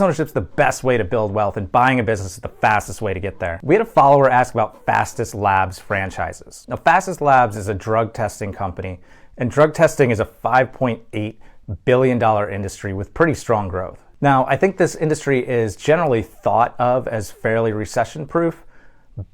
Business ownership is the best way to build wealth, and buying a business is the fastest way to get there. We had a follower ask about Fastest Labs franchises. Now, Fastest Labs is a drug testing company, and drug testing is a $5.8 billion industry with pretty strong growth. Now, I think this industry is generally thought of as fairly recession-proof,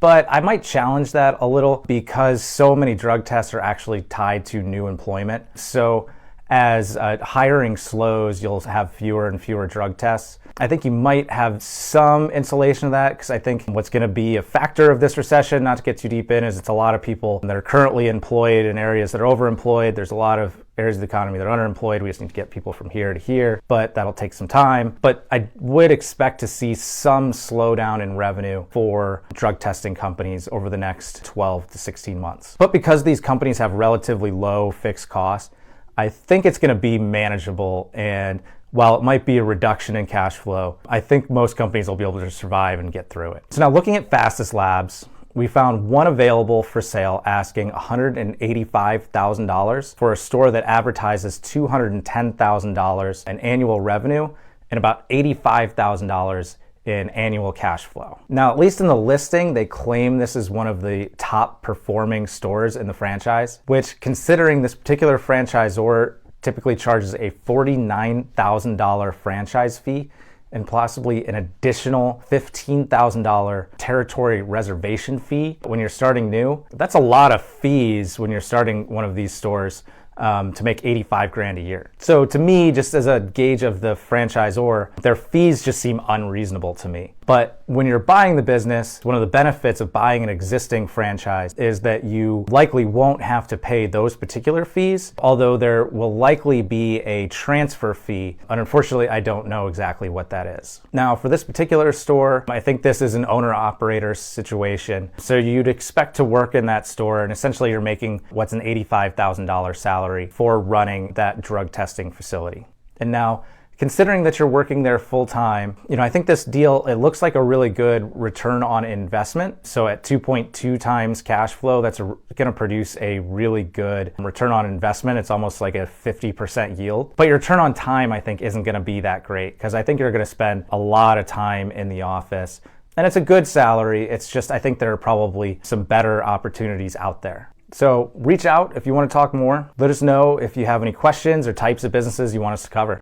but I might challenge that a little because so many drug tests are actually tied to new employment. So as hiring slows, you'll have fewer and fewer drug tests. I think you might have some insulation of that because I think what's going to be a factor of this recession, not to get too deep in, is it's a lot of people that are currently employed in areas that are overemployed. There's a lot of areas of the economy that are underemployed. We just need to get people from here to here, but that'll take some time. But I would expect to see some slowdown in revenue for drug testing companies over the next 12 to 16 months. But because these companies have relatively low fixed costs, I think it's going to be manageable, and while it might be a reduction in cash flow, I think most companies will be able to survive and get through it. So now looking at Fastest Labs, we found one available for sale asking $185,000 for a store that advertises $210,000 in annual revenue and about $85,000 in annual cash flow. Now, at least in the listing, they claim this is one of the top performing stores in the franchise, which, considering this particular franchisor typically charges a $49,000 franchise fee and possibly an additional $15,000 territory reservation fee when you're starting new. That's a lot of fees when you're starting one of these stores to make 85 grand a year. So to me, just as a gauge of the franchisor, their fees just seem unreasonable to me. But when you're buying the business, one of the benefits of buying an existing franchise is that you likely won't have to pay those particular fees, although there will likely be a transfer fee. And unfortunately, I don't know exactly what that is. Now, for this particular store, I think this is an owner-operator situation. So you'd expect to work in that store, and essentially you're making what's an $85,000 salary for running that drug testing facility. And now, considering that you're working there full time, I think this deal, it looks like a really good return on investment. So at 2.2 times cash flow, that's going to produce a really good return on investment. It's almost like a 50% yield. But your return on time, I think, isn't going to be that great because I think you're going to spend a lot of time in the office. And it's a good salary. It's just, I think there are probably some better opportunities out there. So reach out if you want to talk more. Let us know if you have any questions or types of businesses you want us to cover.